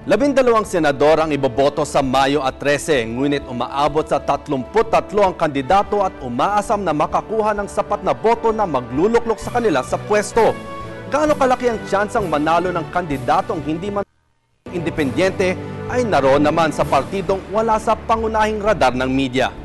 12 senador ang iboboto sa Mayo at 13, ngunit umaabot sa 33 ang kandidato at umaasam na makakuha ng sapat na boto na magluluklok sa kanila sa pwesto. Gaano kalaki ang tsansang manalo ng kandidatong hindi man independyente ay naroon naman sa partidong wala sa pangunahing radar ng media.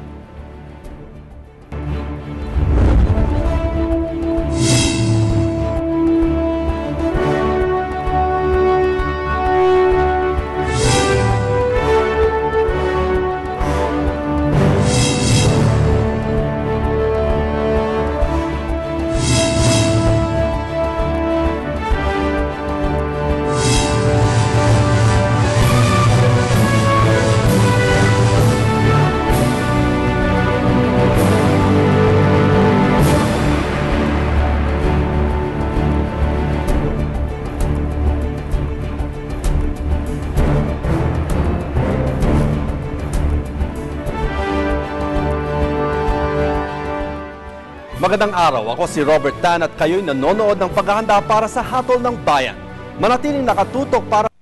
Magandang araw, ako si Robert Tan at kayo'y nanonood ng paghahanda para sa Hatol ng Bayan. Manatiling nakatutok para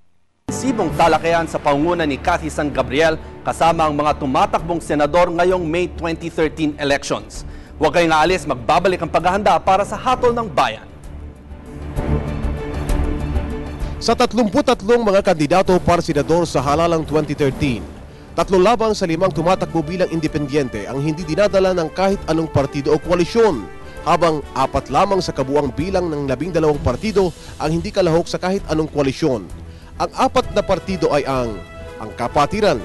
sa sibong talakayan sa pangunguna ni Cathy San Gabriel kasama ang mga tumatakbong senador ngayong May 2013 elections. Huwag kayong aalis, magbabalik ang paghahanda para sa Hatol ng Bayan. Sa 33 mga kandidato para senador sa halalang 2013, 3 labang sa 5 tumatakbo bilang independyente ang hindi dinadala ng kahit anong partido o koalisyon, habang 4 lamang sa kabuang bilang ng 12 partido ang hindi kalahok sa kahit anong koalisyon. Ang 4 na partido ay ang Kapatiran,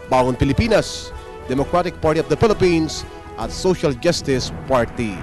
Bangon Pilipinas, Democratic Party of the Philippines at Social Justice Party.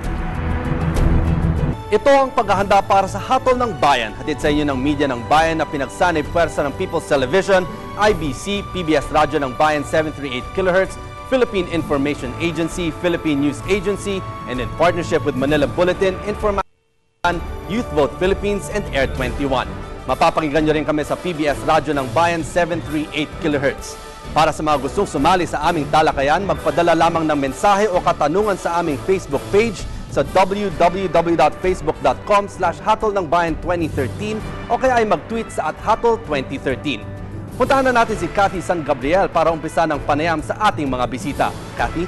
Ito ang paghahanda para sa Hatol ng Bayan. Hatid sa inyo ng media ng Bayan na pinagsanay puwersa ng People's Television, IBC, PBS Radyo ng Bayan 738 kHz, Philippine Information Agency, Philippine News Agency, and in partnership with Manila Bulletin, Information, Youth Vote Philippines, and Air 21. Mapapakinggan nyo rin kami sa PBS Radyo ng Bayan 738 kHz. Para sa mga gustong sumali sa aming talakayan, magpadala lamang ng mensahe o katanungan sa aming Facebook page sa www.facebook.com/hatolnangbayan2013 o kaya ay mag-tweet sa @hatol2013. Puntahan na natin si Cathy San Gabriel para umpisa ng panayam sa ating mga bisita. Cathy?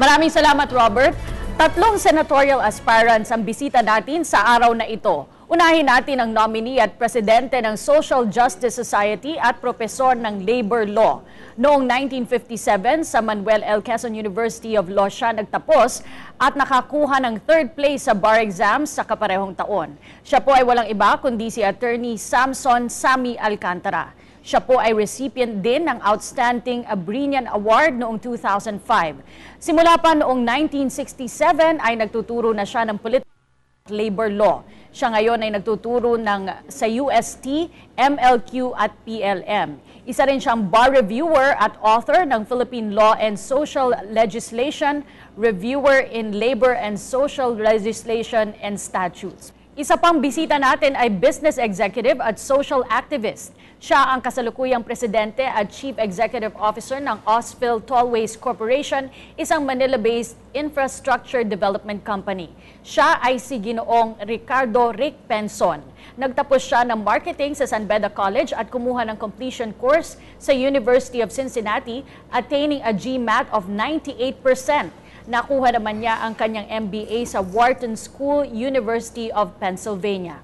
Maraming salamat, Robert. 3 senatorial aspirants ang bisita natin sa araw na ito. Unahin natin ang nominee at presidente ng Social Justice Society at profesor ng Labor Law. Noong 1957 sa Manuel L. Quezon University of Law siya nagtapos at nakakuha ng 3rd place sa bar exams sa kaparehong taon. Siya po ay walang iba kundi si Attorney Samson Sammy Alcantara. Siya po ay recipient din ng Outstanding Abrinian Award noong 2005. Simula pa noong 1967 ay nagtuturo na siya ng political labor law. Siya ngayon ay nagtuturo sa UST, MLQ at PLM. Isa rin siyang bar reviewer at author ng Philippine Law and Social Legislation, reviewer in Labor and Social Legislation and Statutes. Isa pang bisita natin ay business executive at social activist. Siya ang kasalukuyang presidente at chief executive officer ng Ausfil Tollways Corporation, isang Manila-based infrastructure development company. Siya ay si Ginoong Ricardo Rick Penson. Nagtapos siya ng marketing sa San Beda College at kumuha ng completion course sa University of Cincinnati, attaining a GMAT of 98%. Nakuha naman niya ang kanyang MBA sa Wharton School, University of Pennsylvania.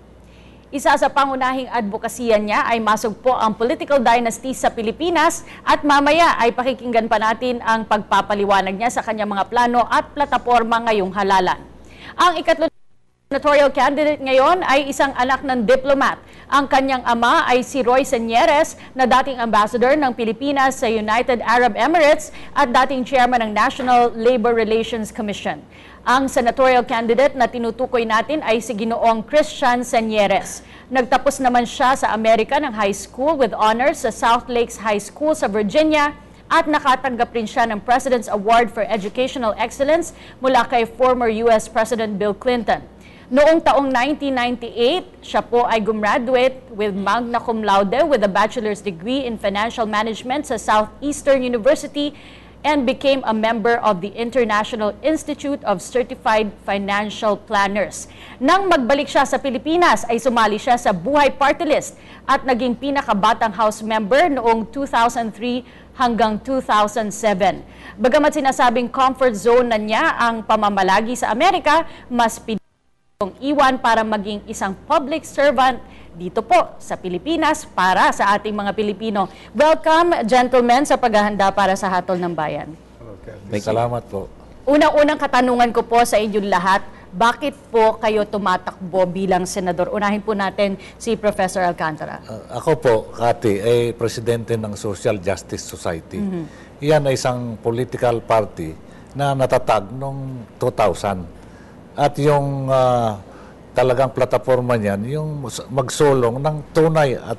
Isa sa pangunahing advokasya niya ay masugpo ang political dynasty sa Pilipinas at mamaya ay pakikinggan pa natin ang pagpapaliwanag niya sa kanyang mga plano at plataporma ngayong halalan. Ang ikatlo senatorial candidate ngayon ay isang anak ng diplomat. Ang kanyang ama ay si Roy Senyeres na dating ambassador ng Pilipinas sa United Arab Emirates at dating chairman ng National Labor Relations Commission. Ang senatorial candidate na tinutukoy natin ay si Ginoong Christian Senyeres. Nagtapos naman siya sa Amerika ng high school with honors sa South Lakes High School sa Virginia at nakatanggap rin siya ng President's Award for Educational Excellence mula kay former US President Bill Clinton. Noong taong 1998, siya po ay gumraduate with magna cum laude with a bachelor's degree in financial management sa Southeastern University and became a member of the International Institute of Certified Financial Planners. Nang magbalik siya sa Pilipinas ay sumali siya sa Buhay Party List at naging pinakabatang House member noong 2003 hanggang 2007. Bagamat sinasabing comfort zone na niya ang pamamalagi sa Amerika, mas pinili iwan para maging isang public servant dito po sa Pilipinas para sa ating mga Pilipino. Welcome, gentlemen, sa paghahanda para sa Hatol ng Bayan. Salamat po. Unang-unang katanungan ko po sa inyong lahat, bakit po kayo tumatakbo bilang senador? Unahin po natin si Professor Alcantara. Ako po, Kati, ay presidente ng Social Justice Society. Iyan ay isang political party na natatag noong 2000. At yung talagang plataforma niyan, yung magsulong ng tunay at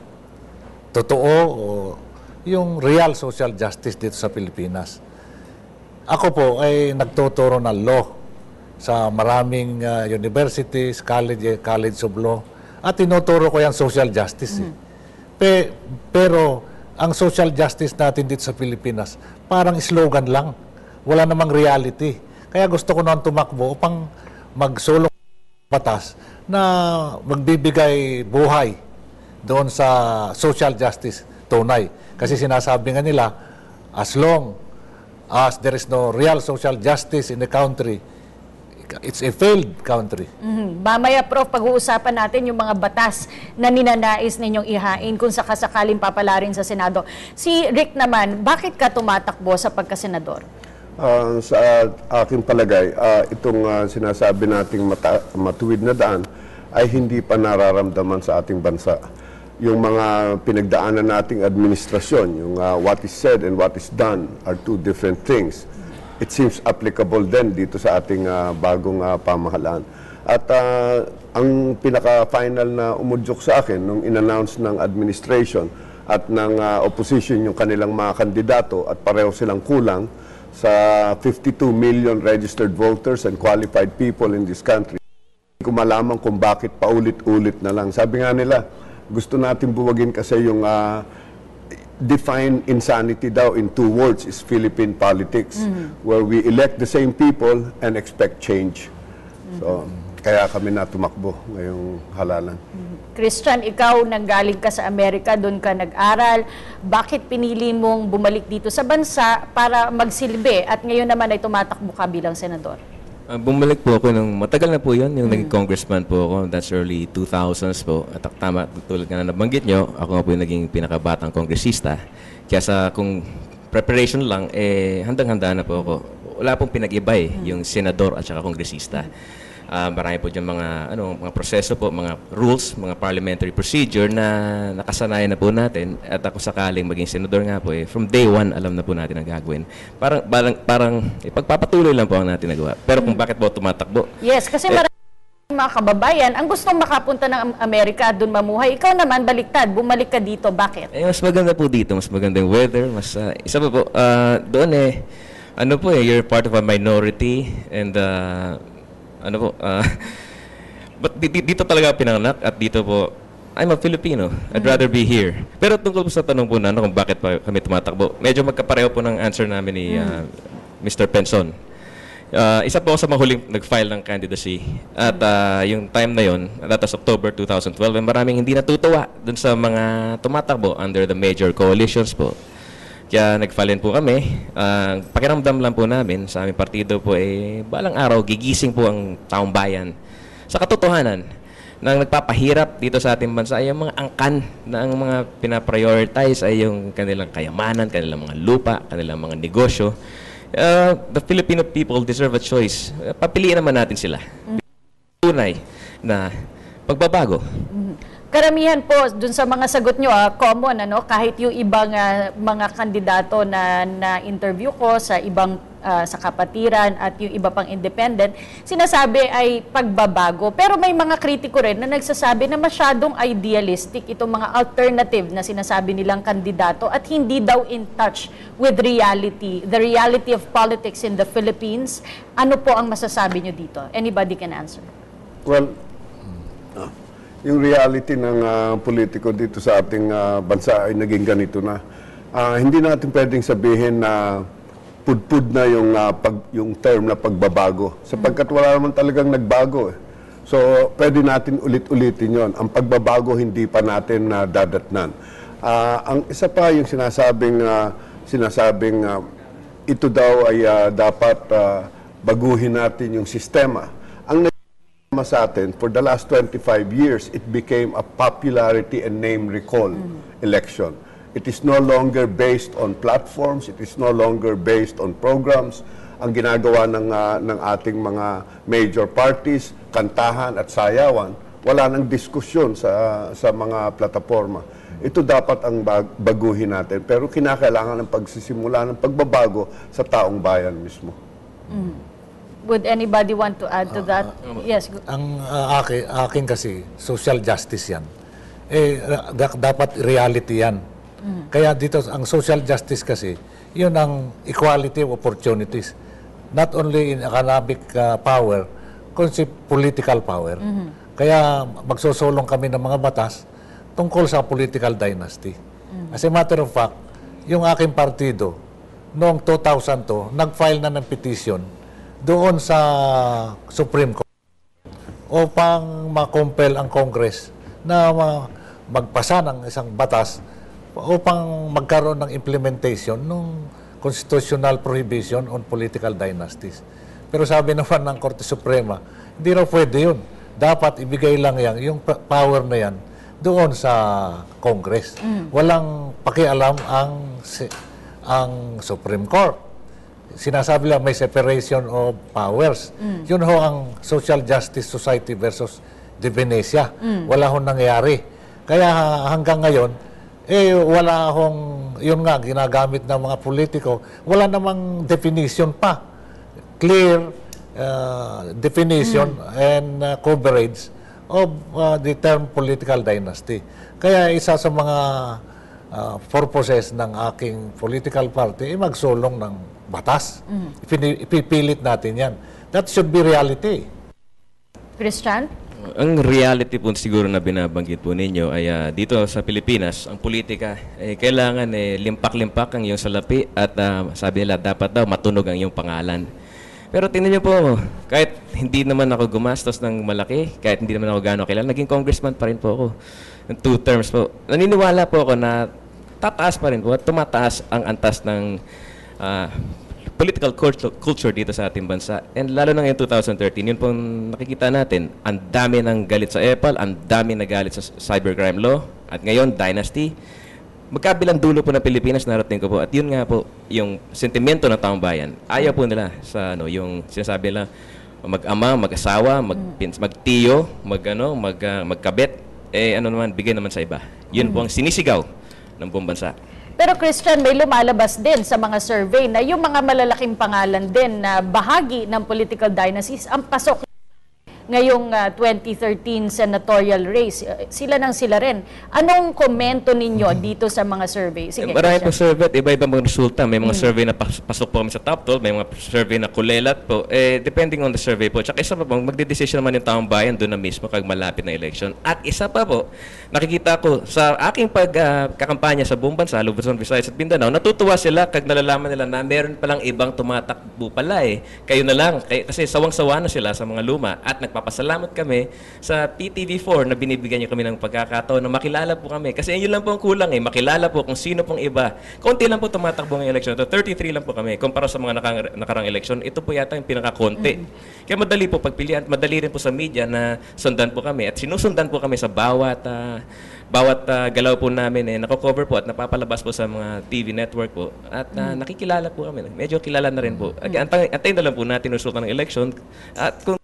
totoo o yung real social justice dito sa Pilipinas. Ako po ay nagtuturo ng law sa maraming universities, college of law, at tinuturo ko yung social justice. Pero ang social justice natin dito sa Pilipinas, parang slogan lang. Wala namang reality. Kaya gusto ko noon tumakbo upang magsulong batas na magbibigay buhay doon sa social justice tunay. Kasi sinasabi nga nila, as long as there is no real social justice in the country, it's a failed country. Mamaya, Prof, pag-uusapan natin yung mga batas na ninanais ninyong ihain kung sakasakaling papalarin sa Senado. Si Rick naman, bakit ka tumatakbo sa pagkasenador? Sa aking palagay, itong sinasabi nating matuwid na daan ay hindi pa nararamdaman sa ating bansa. Yung mga pinagdaanan nating administrasyon, yung what is said and what is done are two different things. It seems applicable din dito sa ating bagong pamahalaan. At ang pinaka-final na umudyok sa akin nung in-announce ng administration at ng opposition yung kanilang mga kandidato at pareho silang kulang sa 52 million registered voters and qualified people in this country. Hindi ko malaman kung bakit paulit-ulit na lang. Sabi nga nila, gusto natin buwagin kasi yung define insanity daw in two words is Philippine politics, where we elect the same people and expect change. So, kaya kami na tumakbo ngayong halalan. Christian, ikaw nanggaling ka sa Amerika, doon ka nag-aral. Bakit pinili mong bumalik dito sa bansa para magsilbi at ngayon naman ay tumatakbo ka bilang senador? Bumalik po ako nung matagal na po yun, yung naging congressman po ako. That's early 2000s po. At tama, tulad nga na nabanggit nyo, ako nga po yung naging pinakabatang kongresista. Kaya sa kung preparation lang, handang-handa na po ako. Wala pong pinag-iba yung senador at saka kongresista. Marami po dyan mga proseso po, mga rules, mga parliamentary procedure na nakasanayan na po natin. At ako sakaling maging senador nga po, from day one, alam na po natin ang gagawin. Parang pagpapatuloy lang po ang natin nagawa. Pero kung bakit po tumatakbo? Yes, kasi marami mga kababayan ang gustong makapunta ng Amerika, doon mamuhay. Ikaw naman, baliktad, bumalik ka dito. Bakit? Mas maganda po dito, mas maganda yung weather. Isa pa po, doon you're part of a minority and but dito talaga pinanganak at dito po, I'm a Filipino. I'd rather be here. Pero tungkol po sa tanong po na kung bakit pa kami tumatakbo, medyo magkapareho po ng answer namin ni Mr. Penson. Isa po ako sa mahuling nag-file ng candidacy. At yung time na yun, that was October 2012, maraming hindi natutuwa dun sa mga tumatakbo under the major coalitions po. Kaya nag-file po kami. Pakiramdam lang po namin sa aming partido po balang araw gigising po ang taong bayan sa katotohanan na nagpapahirap dito sa ating bansa ay yung mga angkan na ang mga pinaprioritize ay yung kanilang kayamanan, kanilang mga lupa, kanilang mga negosyo. The Filipino people deserve a choice. Papiliin naman natin sila. Tunay na pagbabago. Karamihan po dun sa mga sagot nyo, common, kahit yung ibang mga kandidato na interview ko sa ibang sa kapatiran at yung iba pang independent, sinasabi ay pagbabago. Pero may mga kritiko rin na nagsasabi na masyadong idealistic itong mga alternative na sinasabi nilang kandidato at hindi daw in touch with reality, the reality of politics in the Philippines. Ano po ang masasabi nyo dito? Anybody can answer. Well, yung reality ng politiko dito sa ating bansa ay naging ganito na. Hindi natin pwedeng sabihin na pudpud na yung term na pagbabago. Sapagkat wala naman talagang nagbago. So, pwede natin ulit-ulitin yon. Ang pagbabago hindi pa natin dadatnan. Ang isa pa yung sinasabing ito daw ay dapat baguhin natin yung sistema. Ang naging sa atin, for the last 25 years, it became a popularity and name recall election. It is no longer based on platforms, it is no longer based on programs. Ang ginagawa ng ating mga major parties, kantahan at sayawan, wala nang diskusyon sa mga plataforma. Ito dapat ang baguhin natin. Pero kinakailangan ng pagsisimula ng pagbabago sa taong bayan mismo. Would anybody want to add to that? Yes. Ang akin kasi, social justice yan. Dapat reality yan. Kaya dito, ang social justice kasi, yun ang equality of opportunities. Not only in economic power, kundi political power. Kaya magsosolong kami ng mga batas tungkol sa political dynasty. As a matter of fact, yung aking partido, noong 2002, nag-file na ng petition doon sa Supreme Court upang ma-compel ang Congress na magpasa ng isang batas upang magkaroon ng implementation ng constitutional prohibition on political dynasties. Pero sabi naman ng Korte Suprema, hindi raw pwede yun. Dapat ibigay lang yan, yung power na yan, doon sa Congress. Walang pakialam ang Supreme Court. Sinasabi lang may separation of powers. Yun ho ang Social Justice Society versus De Venecia. Wala hong nangyari. Kaya hanggang ngayon, wala hong, yun nga, ginagamit ng mga politiko, wala namang definition pa. Clear definition and coverage of the term political dynasty. Kaya isa sa mga purposes ng aking political party ay magsulong ng batas. Ipipilit natin yan. That should be reality. Christian? Ang reality po siguro na binabanggit po ninyo ay dito sa Pilipinas, ang politika kailangan limpak-limpak ang iyong salapi at sabi nila dapat daw matunog ang iyong pangalan. Pero tingnan niyo po, kahit hindi naman ako gumastos ng malaki, kahit hindi naman ako gano'ng kilala, naging congressman pa rin po ako. 2 terms po. Naniniwala po ako na tataas pa rin po at tumataas ang antas ng political culture dito sa ating bansa. And lalo na ngayon 2013, yun pong nakikita natin, ang dami ng galit sa Apple, ang dami na galit sa cybercrime law, at ngayon, dynasty. Magkabilang dulo po ng Pilipinas, narating ko po. At yun nga po, yung sentimento ng taong bayan. Ayaw po nila sa yung sinasabi nila, mag-ama, mag-asawa, magtiyo, magkabit, naman, bigay naman sa iba. Yun po ang sinisigaw ng buong bansa. Pero Christian, may lumalabas din sa mga survey na yung mga malalaking pangalan din na bahagi ng political dynasties ang pasok ngayong 2013 senatorial race. Sila rin. Anong komento ninyo dito sa mga survey? Sige, marami po survey at iba-iba mga resulta. May mga survey na pasok po kami sa top 12, may mga survey na kulelat po. Depending on the survey po. Tsaka isa pa po, magdedesisyon naman yung taong bayan doon na mismo kag malapit na election. At isa pa po, nakikita ko sa aking pagkakampanya sa buong bansa, Luzon, Visayas at Mindanao, natutuwa sila kag nalalaman nila na meron palang ibang tumatakbo pala Kayo na lang. Kasi sawang-sawa na sila sa mga luma at nagpapasalamat kami sa PTV4 na binibigyan niyo kami ng pagkakataon na makilala po kami. Kasi yun lang po ang kulang makilala po kung sino pong iba. Konti lang po tumatakbo ng eleksyon. 33 lang po kami. Kumpara sa mga nakarang eleksyon, ito po yata yung pinakakonti. Kaya madali po pagpilian. Madali rin po sa media na sundan po kami. At sinusundan po kami sa bawat galaw po namin. Nako-cover po at napapalabas po sa mga TV network po. At nakikilala po kami. Medyo kilala na rin po. Antayin na lang po natin resulta ng eleksyon. At kung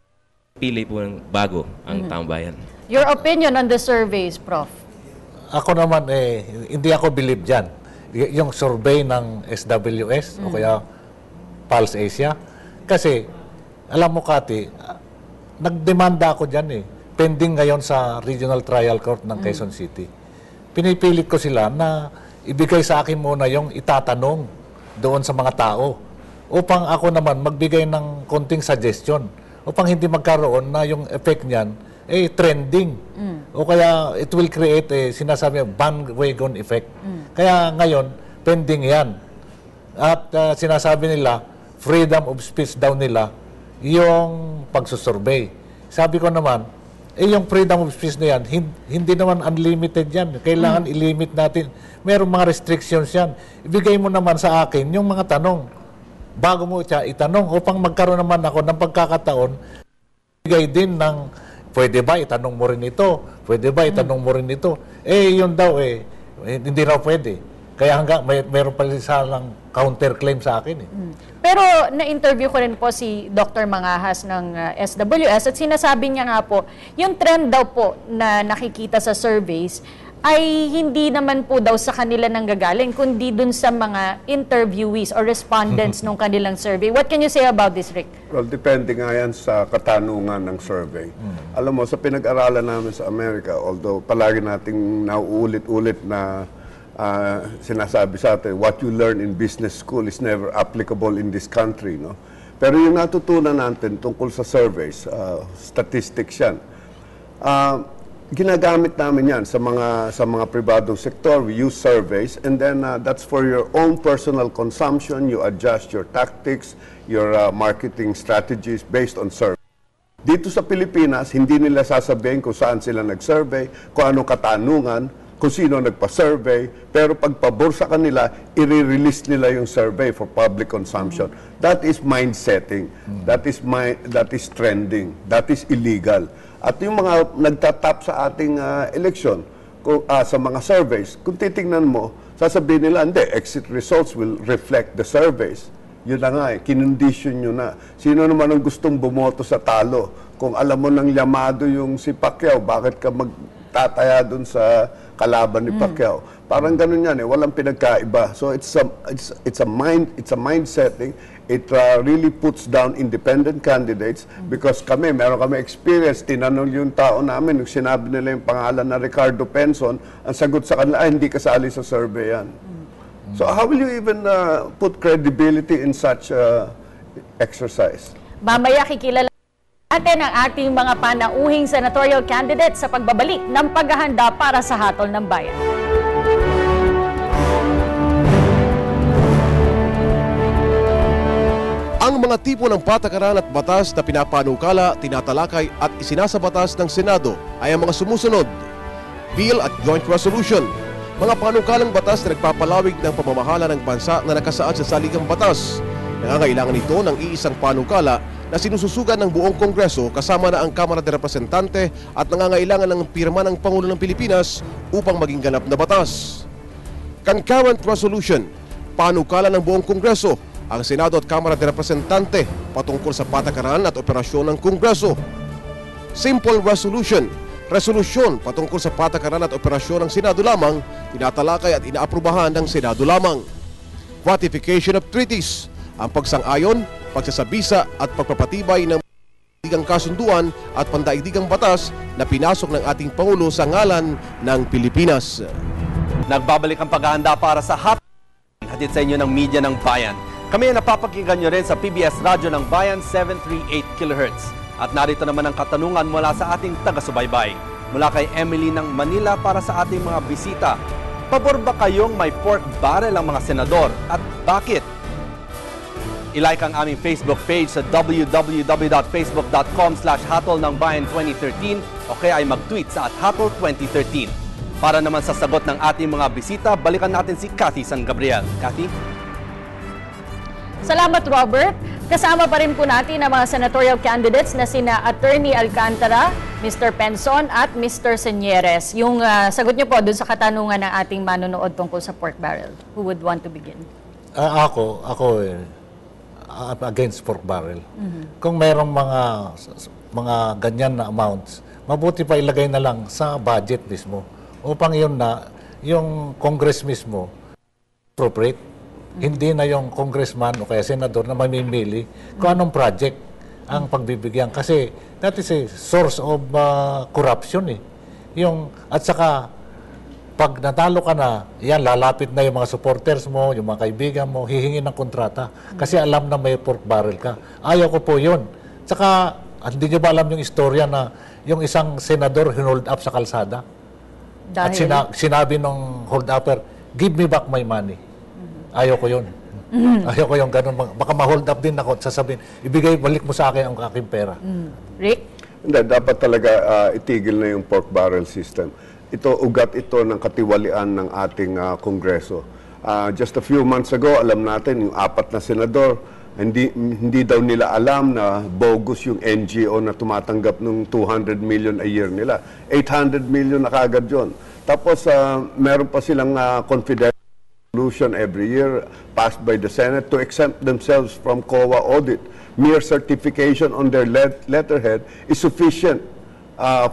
pili po ng bago ang taong bayan. Your opinion on the surveys, Prof? Ako naman, hindi ako believe dyan. Yung survey ng SWS o kaya Pulse Asia. Kasi, alam mo, Kati, nagdemanda ako dyan pending ngayon sa Regional Trial Court ng Quezon City. Pinipilit ko sila na ibigay sa akin muna yung itatanong doon sa mga tao upang ako naman magbigay ng konting suggestion upang hindi magkaroon na yung effect niyan trending. O kaya it will create sinasabi bandwagon effect. Kaya ngayon, pending yan. At sinasabi nila, freedom of speech daw nila, yung pagsusurvey. Sabi ko naman, yung freedom of speech na yan, hindi naman unlimited yan. Kailangan i-limit natin. Merong mga restrictions yan. Ibigay mo naman sa akin yung mga tanong. Bago mo siya itanong, upang magkaroon naman ako ng pagkakataon, ibigay din ng, pwede ba itanong mo rin ito? Pwede ba itanong mo rin ito? Yun daw hindi raw pwede. Kaya hanggang mayroon pa rin lang counterclaim sa akin. Pero na-interview ko rin po si Dr. Mangahas ng SWS at sinasabi niya nga po, yung trend daw po na nakikita sa surveys ay hindi naman po daw sa kanila nanggagaling, kundi dun sa mga interviewees or respondents nung kanilang survey. What can you say about this, Rick? Well, depende nga yan sa katanungan ng survey. Alam mo, sa pinag-aralan namin sa Amerika, although palagi nating nauulit-ulit na sinasabi sa atin, what you learn in business school is never applicable in this country, no? Pero yung natutunan natin tungkol sa surveys, statistics yan, ginagamit namin yan sa mga pribadong sektor. We use surveys, and then that's for your own personal consumption. You adjust your tactics, your marketing strategies based on survey. Dito sa Pilipinas, hindi nila sasabihin kung saan sila nag-survey, kung anong katanungan, kung sino nagpa-survey, pero pag pabor sa kanila, i-release nila yung survey for public consumption. That is mind setting. That is trending. That is illegal. At yung mga nagtatap sa ating eleksyon, sa mga surveys, kung titingnan mo, sasabihin nila, hindi, exit results will reflect the surveys. Yun na nga kinondisyon nyo na. Sino naman ang gustong bumoto sa talo? Kung alam mo ng yamado yung si Pacquiao, bakit ka magtataya dun sa kalaban ni Pacquiao? Parang ganun yan walang pinagkaiba. So it's a mind setting. It really puts down independent candidates because meron kami experience. Tinanong yung tao namin, nung sinabi nila yung pangalan na Ricardo Penson, ang sagot sa kanila, hindi kasali sa survey yan. So how will you even put credibility in such exercise? Mamaya kikilala natin ang ating mga panauhing senatorial candidates sa pagbabalik ng paghahanda para sa hatol ng bayan. Ang mga tipo ng patakaran at batas na pinapanukala, tinatalakay at isinasabatas ng Senado ay ang mga sumusunod: Bill at Joint Resolution, mga panukalang batas na nagpapalawig ng pamamahala ng bansa na nakasaad sa saligang batas. Nangangailangan ito ng iisang panukala na sinususugan ng buong Kongreso kasama na ang Kamara de Representante at nangangailangan ng pirma ng Pangulo ng Pilipinas upang maging ganap na batas. Concurrent Resolution, panukala ng buong Kongreso, ang Senado at Kamara de Representante patungkol sa patakaran at operasyon ng Kongreso. Simple Resolution, resolusyon patungkol sa patakaran at operasyon ng Senado lamang, tinatalakay at inaaprubahan ng Senado lamang. Ratification of treaties, ang pagsang-ayon, pagsasabisa at pagpapatibay ng pandaigdigang kasunduan at pandaigdigang batas na pinasok ng ating Pangulo sa ngalan ng Pilipinas. Nagbabalik ang paghahanda para sa hatid sa inyo ng media ng bayan. Kami ay napapakinggan nyo rin sa PBS Radyo ng Bayan 738 kHz. At narito naman ang katanungan mula sa ating taga-subaybay. Mula kay Emily ng Manila para sa ating mga bisita. Pabor ba kayong may pork barrel ang mga senador at bakit? I-like ang aming Facebook page sa www.facebook.com/hatolnangbayan2013 o kaya ay mag-tweet sa @hatol2013. Para naman sa sagot ng ating mga bisita, balikan natin si Cathy San Gabriel. Cathy? Salamat, Robert. Kasama pa rin po natin ang mga senatorial candidates na sina Attorney Alcantara, Mr. Penson at Mr. Señeres. Yung sagot niyo po dun sa katanungan ng ating manonood tungkol sa pork barrel. Who would want to begin? Ako against pork barrel. Kung mayroong mga ganyan na amounts, mabuti pa ilagay na lang sa budget mismo upang yun na yung Congress mismo appropriate. Hindi na yung congressman o kaya senador na mamimili kung anong project ang pagbibigyan. Kasi that is a source of corruption at saka pag natalo ka na, yan, lalapit na yung mga supporters mo, yung mga kaibigan mo, hihingi ng kontrata. Kasi alam na may pork barrel ka. Ayaw ko po yun. Tsaka, hindi nyo ba alam yung istorya na yung isang senador hinold up sa kalsada? Dahil? At sinabi ng hold upper, give me back my money. Ayaw ko yun. Ayoko yung ganun. Baka ma-hold up din ako at sasabihin, balik mo sa akin ang aking pera. Rick? Hindi, dapat talaga itigil na yung pork barrel system. Ito, ugat ito ng katiwalian ng ating Kongreso. Just a few months ago, alam natin, yung 4 na senador, hindi daw nila alam na bogus yung NGO na tumatanggap ng 200 million a year nila. 800 million na kaagad yun. Tapos, meron pa silang confidential resolution every year passed by the Senate to exempt themselves from COA audit. Mere certification on their letterhead is sufficient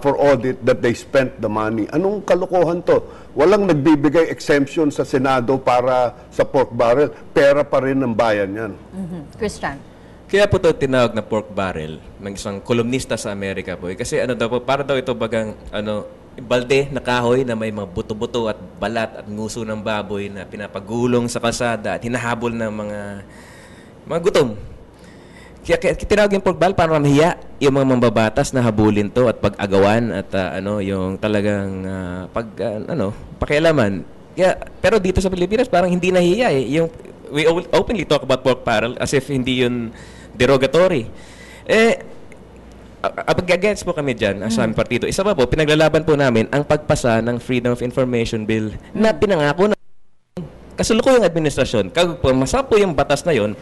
for audit that they spent the money. Anong kalokohan to? Walang nagbibigay exemption sa Senado para sa pork barrel. Pera pa rin ng bayan yan. Christian? Kaya po ito tinawag na pork barrel ng isang kolumnista sa Amerika po. Kasi ano daw po, para daw ito bagang balde na kahoy na may mga buto-buto at balat at nguso ng baboy na pinapagulong sa kalsada at hinahabol ng mga gutom. Kaya tinawag yung pork barrel para mahiya yung mga mambabatas na habulin to at pag-agawan at yung talagang pakialaman. Pero dito sa Pilipinas parang hindi nahiya eh. We openly talk about pork barrel as if hindi yun derogatory. Pag-against po kami dyan sa aming partido. Isa pa po, pinaglalaban po namin ang pagpasa ng Freedom of Information Bill na pinangako na kasulukuyang administrasyon. Kapag masa po yung batas na yon,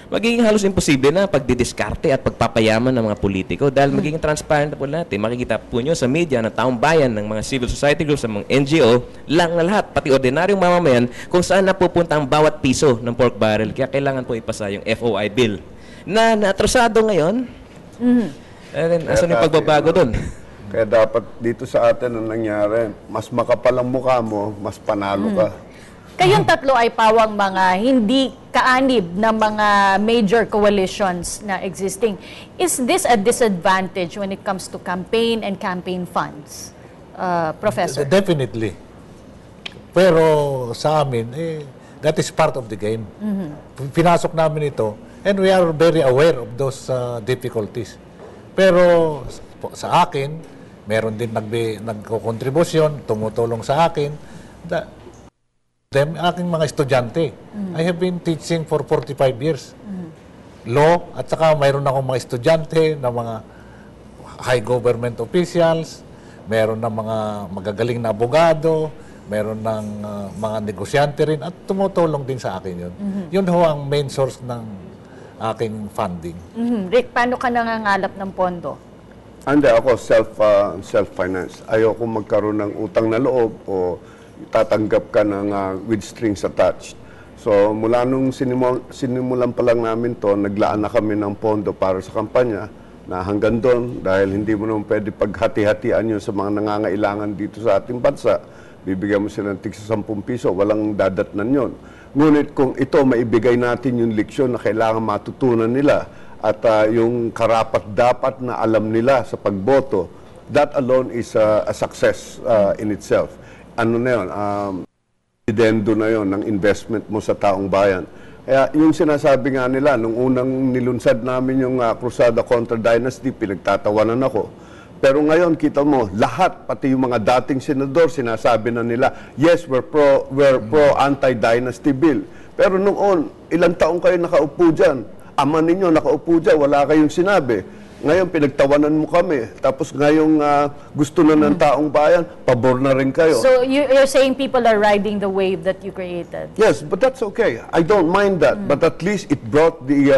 magiging halos imposible na pagdidiskarte at pagpapayaman ng mga politiko dahil magiging transparent po natin. Makikita po nyo sa media na taong bayan ng mga civil society groups, ng mga NGO, lang na lahat, pati ordinaryong mamamayan, kung saan napupunta ang bawat piso ng pork barrel. Kaya kailangan po ipasa yung FOI bill na atrasado ngayon. Asan yung pagbabago doon? Kaya dapat dito sa atin ang nangyari, mas makapal ang mukha mo, mas panalo ka. Kayong tatlo ay pawang mga hindi kaanib na mga major coalitions na existing. Is this a disadvantage when it comes to campaign and campaign funds, Professor? Definitely. Pero sa amin, that is part of the game. Pinasok namin ito and we are very aware of those difficulties. Pero sa akin, meron din nagko-kontribusyon, tumutulong sa akin. Aking mga estudyante. I have been teaching for 45 years. Law, at saka mayroon akong mga estudyante na mga high government officials, meron na mga magagaling na abogado, meron ng mga negosyante rin, at tumutulong din sa akin yun. Yun ho ang main source ng aking funding. Rick, paano ka nangangalap ng pondo? Hindi, ako self-finance. Ayoko magkaroon ng utang na loob o tatanggap ka ng with strings attached. So mula nung sinimulan pa lang namin to, naglaan na kami ng pondo para sa kampanya na hanggang doon, dahil hindi mo naman pwede paghati-hatian yun sa mga nangangailangan dito sa ating bansa. Bibigyan mo sila ng tig sa 10 piso, walang dadatnan yun. Ngunit kung ito, maibigay natin yung leksyon na kailangan matutunan nila at yung karapat-dapat na alam nila sa pagboto, that alone is a success in itself. Ano na yun, dividendo na yun ng investment mo sa taong bayan. Kaya yung sinasabi nga nila, nung unang nilunsad namin yung Crusada Contra Dynasty, pinagtatawanan ako. Pero ngayon, kita mo, lahat, pati yung mga dating senador, sinasabi na nila, yes, we're pro anti-dynasty bill. Pero noon, ilang taong kayo nakaupo dyan? Ama ninyo nakaupo dyan, wala kayong sinabi. Ngayon, pinagtawanan mo kami. Tapos ngayong gusto na ng taong bayan, pabor na rin kayo. So you're saying people are riding the wave that you created? Yes, but that's okay. I don't mind that. But at least it brought the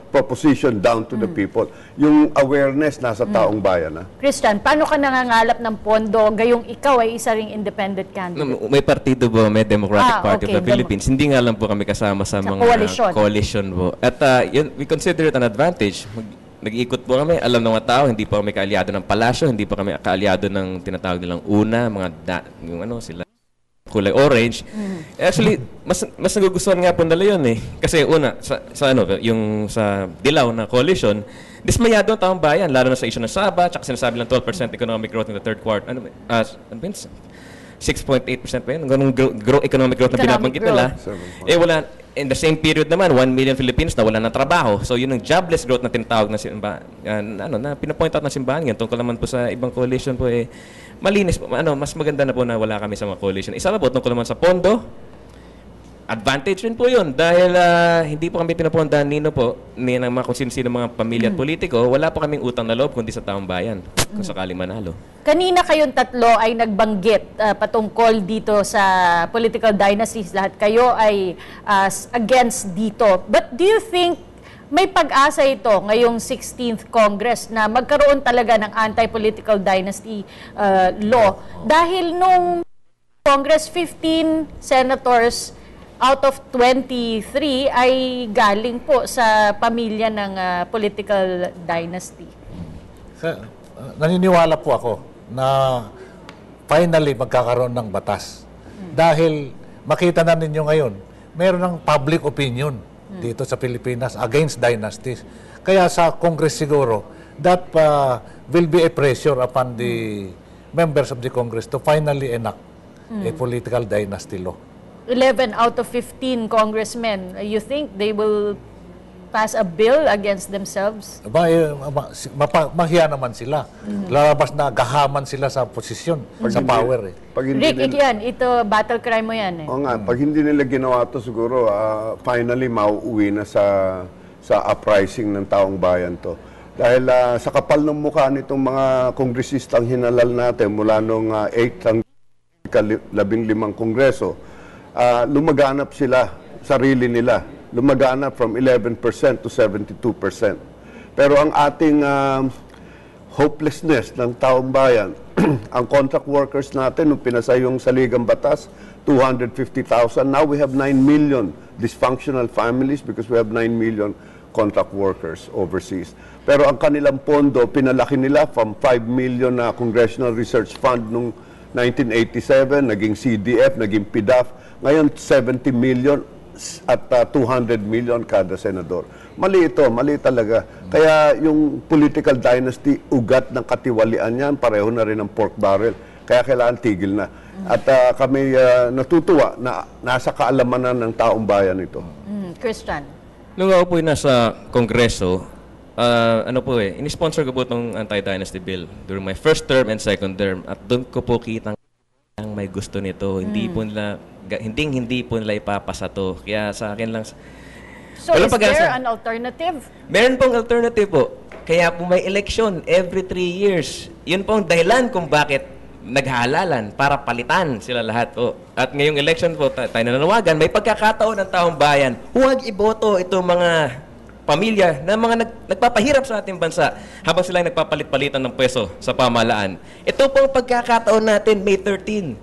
proposition down to the people. Yung awareness nasa taong bayan. Christian, paano ka nangangalap ng pondo gayong ikaw ay isa ring independent candidate? May partido po, may Democratic Party okay. of the Philippines. Hindi nga lang po kami kasama sa mga coalition po. At we consider it an advantage. Nag-iikot po kami, alam ng mga tao, hindi pa kami kaalyado ng palasyo, hindi pa kami kaalyado ng tinatawag nilang una, sila kulay orange. Actually, mas nagugustuhan nga po nila yun eh. Kasi una, yung sa dilaw na coalition, dismayado ang taong bayan, lalo na sa issue ng Saba, tsaka sinasabi lang 12% economic growth in the third quarter. 6.8% pa yun. Ganun economic growth na binabanggit nila. Wala. In the same period naman, 1 million Filipinos na wala ng trabaho. So yun ang jobless growth na tinatawag na na pinapoint out ng simbahan. Yan tungkol naman po sa ibang coalition po malinis po. Mas maganda na po na wala kami sa mga coalition. Isa pa po tungkol naman sa pondo. advantage rin po yun dahil hindi po kami pinapundahan nino po ni ng mga kung sino mga pamilya at politiko. Wala po kaming utang na loob kundi sa taong bayan kung sakaling manalo. Kanina kayong tatlo ay nagbanggit patungkol dito sa political dynasties. Lahat kayo ay against dito. But do you think may pag-asa ito ngayong 16th Congress na magkaroon talaga ng anti-political dynasty law? Dahil nung Congress, 15 senators out of 23 ay galing po sa pamilya ng political dynasty. Naniniwala po ako na finally magkakaroon ng batas. Dahil makita na ninyo ngayon, meron ng public opinion dito sa Pilipinas against dynasties. Kaya sa Congress siguro, that will be a pressure upon the members of the Congress to finally enact a political dynasty law. 11 out of 15 congressmen, you think they will pass a bill against themselves? Mahiya naman sila. Lalabas na gahaman sila sa posisyon, sa power. Pag hindi Rick, yan. Ito, battle cry mo yan. Oo nga, pag hindi nila ginawa to siguro, finally mauuwi na sa uprising ng taong bayan to. Dahil sa kapal ng mukha nitong mga kongresistang hinalal natin mula nung 8 hanggang 15 kongreso, lumaganap sila, sarili nila. Lumaganap from 11% to 72%. Pero ang ating hopelessness ng taong bayan, ang contract workers natin, nung pinasa yung saligang batas, 250,000. Now we have 9 million dysfunctional families because we have 9 million contract workers overseas. Pero ang kanilang pondo, pinalaki nila from 5 million na Congressional Research Fund nung 1987, naging CDF, naging PDAF. Ngayon, 70 million at 200 million kada senador. Mali ito, mali talaga. Kaya yung political dynasty, ugat ng katiwalian yan, pareho na rin ng pork barrel. Kaya kailangan tigil na. At kami natutuwa na nasa kaalamanan ng taong bayan ito. Christian? Nung ako po nasa Kongreso, inisponsor ko po itong anti-dynasty bill during my first term and second term. At doon ko po kitang may gusto nito. Hindi po nila ipapasa to. Kaya sa akin lang... So is there an alternative? Meron pong alternative po. Kaya po may election every 3 years. Yun po ang dahilan kung bakit naghahalalan para palitan sila lahat po. At ngayong election po, tayo nananawagan, may pagkakataon ng taong bayan, huwag iboto itong mga pamilya na mga nagpapahirap sa ating bansa habang sila nagpapalit-palitan ng pwesto sa pamahalaan. Ito pong pagkakataon natin, May 13,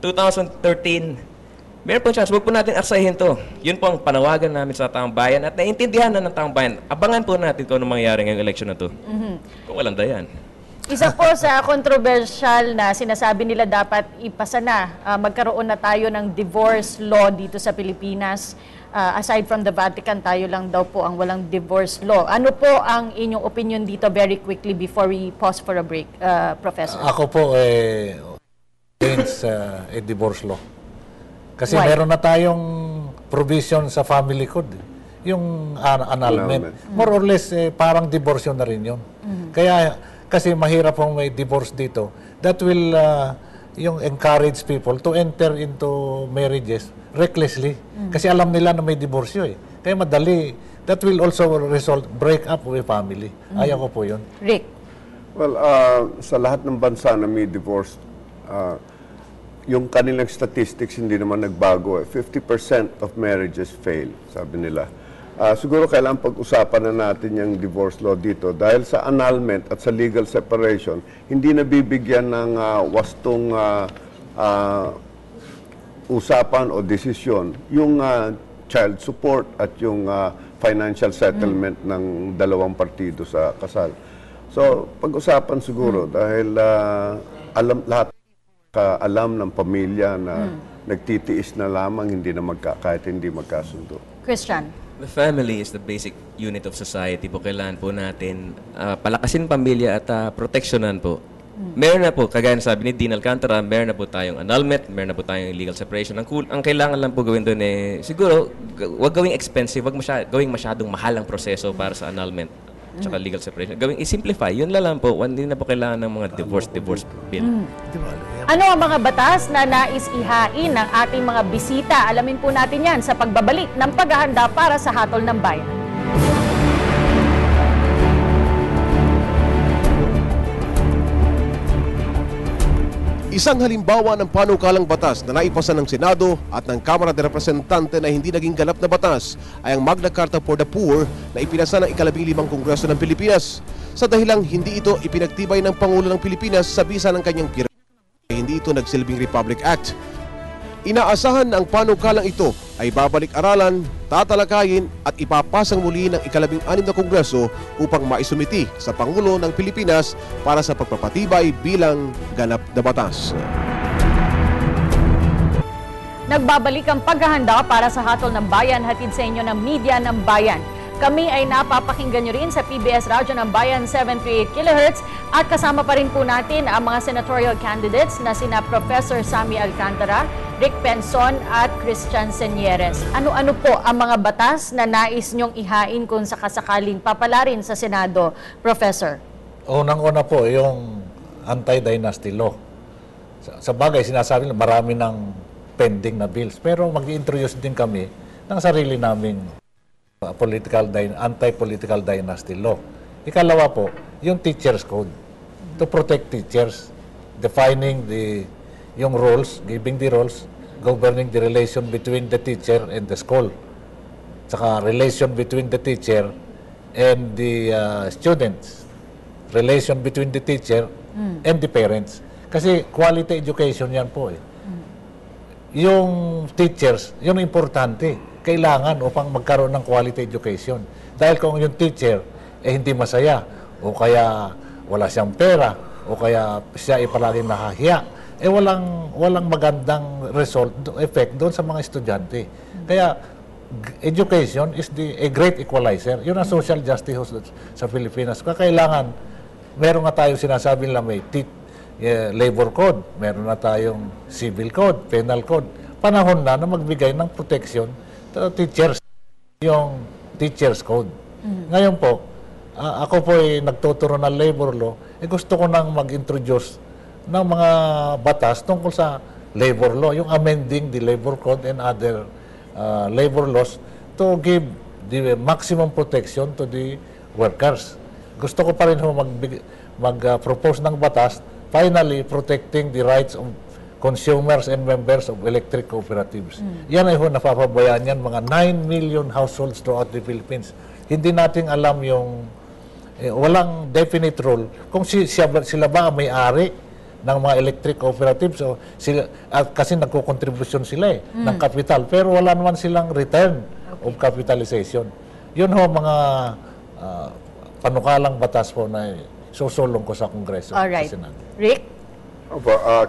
2013. Meron po chance, huwag po natin aksahin to. Yun po ang panawagan namin sa taong bayan at naiintindihan na ng taong bayan. Abangan po natin kung ano mangyayari ngayong election na to. Kung walang dayan. Isa po sa controversial na sinasabi nila dapat ipasa na, magkaroon na tayo ng divorce law dito sa Pilipinas. Aside from the Vatican, tayo lang daw po ang walang divorce law. Ano po ang inyong opinion dito very quickly before we pause for a break, Professor? Ako po against a divorce law. Kasi Why? meron na tayong provision sa family code. Yung annulment. More or less, parang divorce na rin yun. Kaya, kasi mahirap pong may divorce dito. That will yung encourage people to enter into marriages recklessly. Kasi alam nila na may divorce eh. Kaya madali. That will also result, break up with family. Ayaw ko po yun. Rick? Well, sa lahat ng bansa na may divorce, yung kanilang statistics hindi naman nagbago. 50% of marriages fail, sabi nila. Siguro kailangan pag-usapan na natin yung divorce law dito dahil sa annulment at sa legal separation, hindi nabibigyan ng wastong usapan o desisyon yung child support at yung financial settlement ng dalawang partido sa kasal. So, pag-usapan siguro dahil lahat alam ng pamilya na nagtitiis na lamang kahit hindi magkasundo. Christian? The family is the basic unit of society po. Kailangan po natin palakasin pamilya at proteksyonan po. Meron na po, kagaya na sabi ni Dean Alcantara, meron na po tayong annulment, meron na po tayong legal separation. Ang kailangan lang po gawin doon siguro, wag gawing expensive, wag gawing masyadong mahal ang proseso para sa annulment. tsaka legal separation. Gawing i-simplify, yun lang po. Hindi na po kailangan ng mga divorce bill. Ano ang mga batas na nais ihain ng ating mga bisita? Alamin po natin yan sa pagbabalik ng paghahanda para sa Hatol ng Bayan. Isang halimbawa ng panukalang batas na naipasa ng Senado at ng Kamara de Representante na hindi naging ganap na batas ay ang Magna Carta for the Poor na ipinasa ng ika-15 Kongreso ng Pilipinas. Sa dahilang hindi ito ipinagtibay ng Pangulo ng Pilipinas sa bisa ng kanyang pirma, hindi ito nagsilbing Republic Act. Inaasahan na ang panukalang ito ay babalik-aralan, tatalakayin at ipapasang muli ng ika-16 na Kongreso upang maisumiti sa Pangulo ng Pilipinas para sa pagpapatibay bilang ganap na batas. Nagbabalik ang paghahanda para sa Hatol ng Bayan, hatid sa inyo ng Media ng Bayan. Kami ay napapakinggan nyo rin sa PBS Radyo ng Bayan 738 kHz at kasama pa rin po natin ang mga senatorial candidates na sina Professor Sammy Alcantara, Rick Penson at Christian Senieres. Ano-ano po ang mga batas na nais nyong ihain kung sakasakaling papalarin sa Senado, Professor? Unang-una po, yung anti-dynasty law. Sa bagay, sinasabi na marami ng pending na bills. Pero mag-introduce din kami ng sarili naming anti-political dynasty law. Ikalawa po, yung teacher's code to protect teachers, defining yung roles, giving the roles, governing the relation between the teacher and the school. Saka relation between the teacher and the students. Relation between the teacher and the parents. Kasi quality education yan po eh. Yung teachers, yun importante. Kailangan upang magkaroon ng quality education. Dahil kung yung teacher hindi masaya, o kaya wala siyang pera, o kaya siya palaging nahahiya, walang magandang effect doon sa mga estudyante. Kaya education is a great equalizer. Yun ang social justice sa Pilipinas. Kailangan, meron nga tayong sinasabi na may labor code, meron na tayong civil code, penal code. Panahon na magbigay ng protection teachers, yung teacher's code. Ngayon po, ako po ay nagtuturo ng labor law, gusto ko nang mag-introduce ng mga batas tungkol sa labor law, yung amending the labor code and other labor laws to give the maximum protection to the workers. Gusto ko pa rin mag-propose ng batas, finally protecting the rights of consumers and members of electric cooperatives. Yan ay napapabayaan yan, mga 9 million households throughout the Philippines. Hindi natin alam yung, walang definite rule kung sila ba ang may-ari ng mga electric cooperatives. So, kasi nagkukontribusyon sila ng kapital, pero wala naman silang return of capitalization. Yun ho mga panukalang batas po na susulong ko sa Kongreso. Alright. Sa Senado. Rick?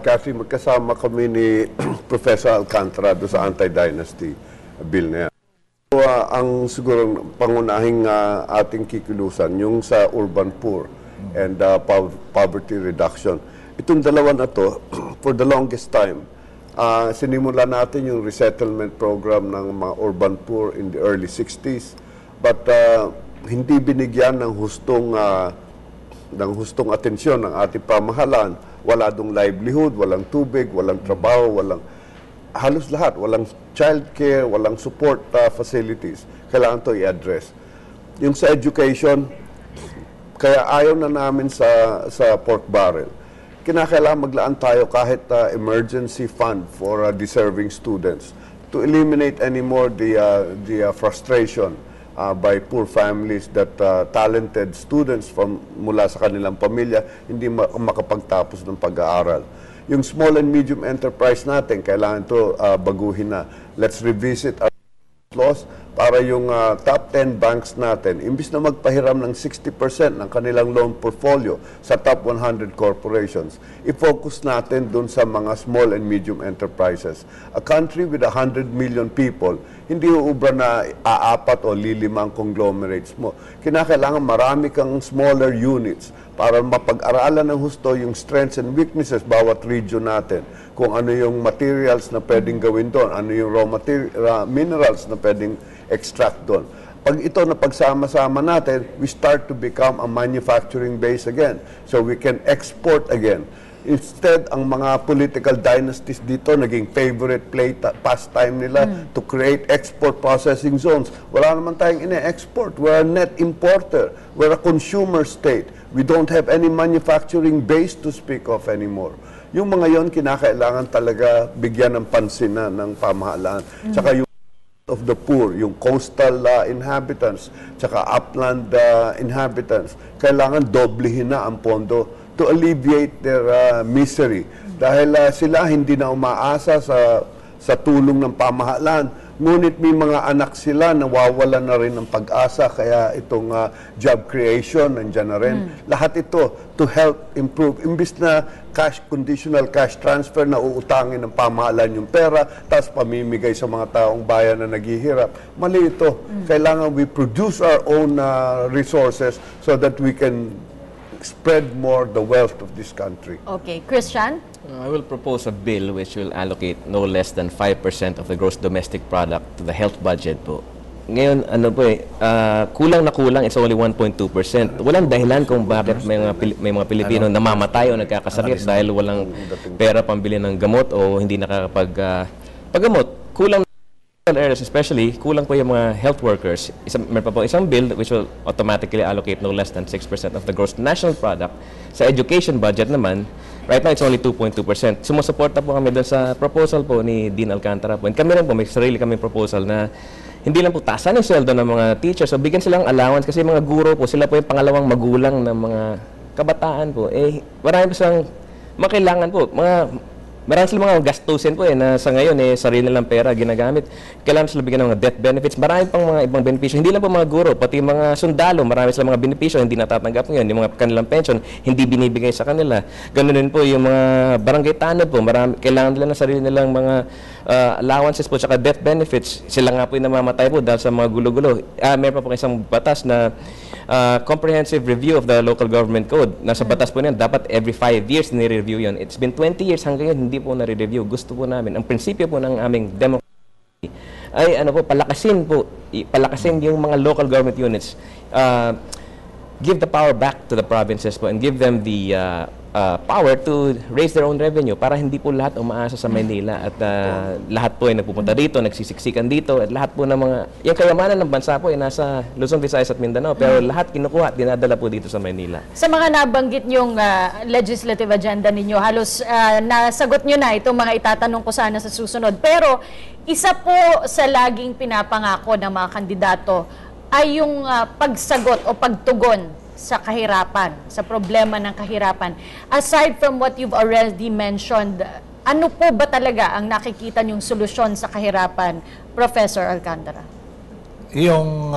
Kathy, magkasama kami ni Professor Alcantara doon sa anti-dynasty bill na yan. So, ang siguro pangunahing ating kikilusan, yung sa urban poor and poverty reduction. Itong dalawa na to, for the longest time, sinimula natin yung resettlement program ng mga urban poor in the early 60s, but hindi binigyan ng hustong atensyon ng ating pamahalaan. Wala dong livelihood, walang tubig, walang trabaho, walang halos lahat, walang child care, walang support facilities. Kailangan to i-address. Yung sa education, kaya ayaw na namin sa pork barrel. Kinakailangan maglaan tayo kahit emergency fund for deserving students to eliminate anymore the frustration by poor families that talented students mula sa kanilang pamilya hindi makapagtapos ng pag-aaral. Yung small and medium enterprise natin, kailangan ito baguhin na. Let's revisit our laws para yung top 10 banks natin, imbis na magpahiram ng 60% ng kanilang loan portfolio sa top 100 corporations, i-focus natin dun sa mga small and medium enterprises. A country with 100 million people, hindi uubra na aapat o lilimang conglomerates mo. Kinakailangan marami kang smaller units para mapag-aralan ng husto yung strengths and weaknesses bawat region natin. Kung ano yung materials na pwedeng gawin doon, ano yung raw minerals na pwedeng extract doon. Pag ito na pagsama-sama natin, we start to become a manufacturing base again. So we can export again. Instead, ang mga political dynasties dito, naging favorite pastime nila to create export processing zones. Wala naman tayong ine-export. We're a net importer. We're a consumer state. We don't have any manufacturing base to speak of anymore. Yung mga yon kinakailangan talaga bigyan ng pansin na ng pamahalaan. Tsaka yung of the poor, yung coastal inhabitants, tsaka upland inhabitants, kailangan doblehin na ang pondo to alleviate their misery. Dahil sila hindi na umaasa sa tulong ng pamahalaan. Ngunit may mga anak sila na wawalan na rin ng pag-asa. Kaya itong job creation, nandiyan na rin. Lahat ito to help improve. Imbis na conditional cash transfer na uutangin ng pamahalaan yung pera, tapos pamimigay sa mga taong bayan na naghihirap. Mali ito. Kailangan we produce our own resources so that we can spread more the wealth of this country. Okay, Christian? I will propose a bill which will allocate no less than 5% of the gross domestic product to the health budget po. Ngayon, kulang na kulang, it's only 1.2%. Walang dahilan kung bakit may mga Pilipino namamatay o nagkakasakit dahil walang pera pambili ng gamot o hindi nakakapag-gamot. Kulang areas especially, kulang po yung mga health workers. Meron pa po isang bill which will automatically allocate no less than 6% of the gross national product. Sa education budget naman, right now it's only 2.2%. Sumusuporta po kami doon sa proposal po ni Dean Alcantara po. And kami rin po, may sarili kaming proposal na hindi lang po tasan yung sweldo ng mga teachers. So bigyan silang allowance kasi mga guro po, sila po yung pangalawang magulang ng mga kabataan po. Marami po silang makailangan po. Marami silang mga gastusin po na sa ngayon sarili nilang pera ginagamit. Kailangan sila bigyan ng mga death benefits. Marami pang mga ibang benepisyo. Hindi lang po mga guro, pati mga sundalo, marami silang mga benepisyo hindi natatanggap ngayon. Yung mga kanilang pension, hindi binibigay sa kanila. Ganun din po yung mga barangay tanod po. Kailangan nila ng sarili nilang mga allowances po, tsaka death benefits. Sila nga po yung namamatay po dahil sa mga gulo-gulo. Meron pa po isang batas na comprehensive review of the local government code. Nasa batas po niyan, dapat every 5 years nire-review yun. It's been 20 years hanggang yun, hindi po nare-review. Gusto po namin, ang prinsipyo po ng aming democracy ay palakasin yung mga local government units. Give the power back to the provinces po and give them the power to raise their own revenue para hindi po lahat umaasa sa Maynila at lahat po ay nagpupunta dito, nagsisiksikan dito at lahat po ng mga yung kayamanan ng bansa po ay nasa Luzon, Visayas at Mindanao pero lahat kinukuha at dinadala po dito sa Maynila. Sa mga nabanggit yung legislative agenda ninyo, halos nasagot nyo na itong mga itatanong ko sana sa susunod. Pero isa po sa laging pinapangako ng mga kandidato ay yung pagsagot o pagtugon sa kahirapan, sa problema ng kahirapan. Aside from what you've already mentioned, ano po ba talaga ang nakikita niyong solusyon sa kahirapan, Professor Alcantara? Yung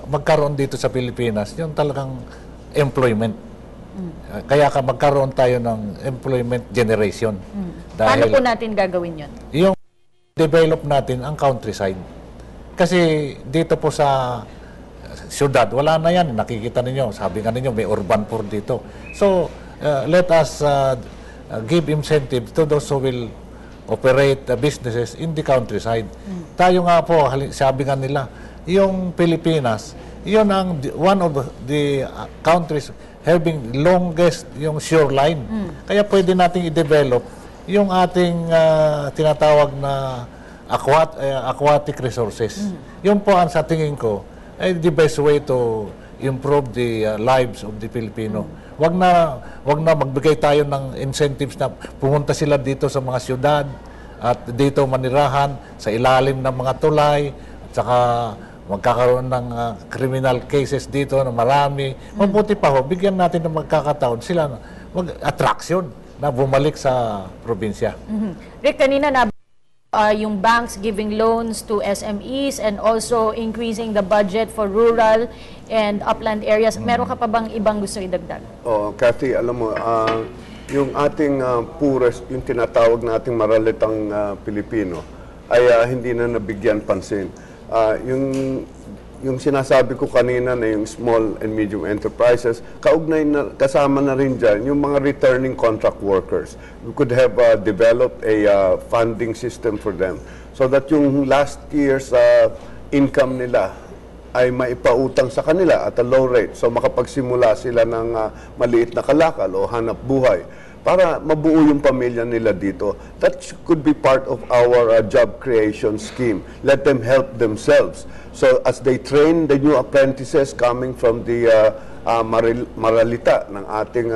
magkaroon dito sa Pilipinas, yung talagang employment. Kaya magkaroon tayo ng employment generation. Paano po natin gagawin yun? Yung develop natin ang countryside. Kasi dito po sa syudad, wala na yan. Nakikita ninyo, sabi nga ninyo, may urban poor dito. So, let us give incentives to those who will operate businesses in the countryside. Tayo nga po, sabi nga nila, yung Pilipinas, yun ang one of the countries having longest yung shoreline. Kaya pwede nating i-develop yung ating tinatawag na aquatic resources. Yun po ang sa tingin ko, ay the best way to improve the lives of the Filipino. Wag na magbigay tayo ng incentives na pumunta sila dito sa mga syudad at dito manirahan sa ilalim ng mga tulay at saka magkakaroon ng criminal cases dito na marami. Mabuti pa ho, bigyan natin ng magkakataon sila attraction na bumalik sa probinsya. Rick, kanina yung banks giving loans to SMEs and also increasing the budget for rural and upland areas. Meron ka pa bang ibang gusto idagdag? Kathy, alam mo, yung ating poorest, yung tinatawag nating maralitang Pilipino, ay hindi na nabigyan pansin. Yung sinasabi ko kanina na yung small and medium enterprises, kaugnay na, kasama na rin dyan yung mga returning contract workers. We could have developed a funding system for them so that yung last year's income nila ay maipautang sa kanila at a low rate. So makapagsimula sila ng maliit na kalakal o hanap buhay para mabuo yung pamilya nila dito. That could be part of our job creation scheme. Let them help themselves. So as they train the new apprentices coming from the maralita ng ating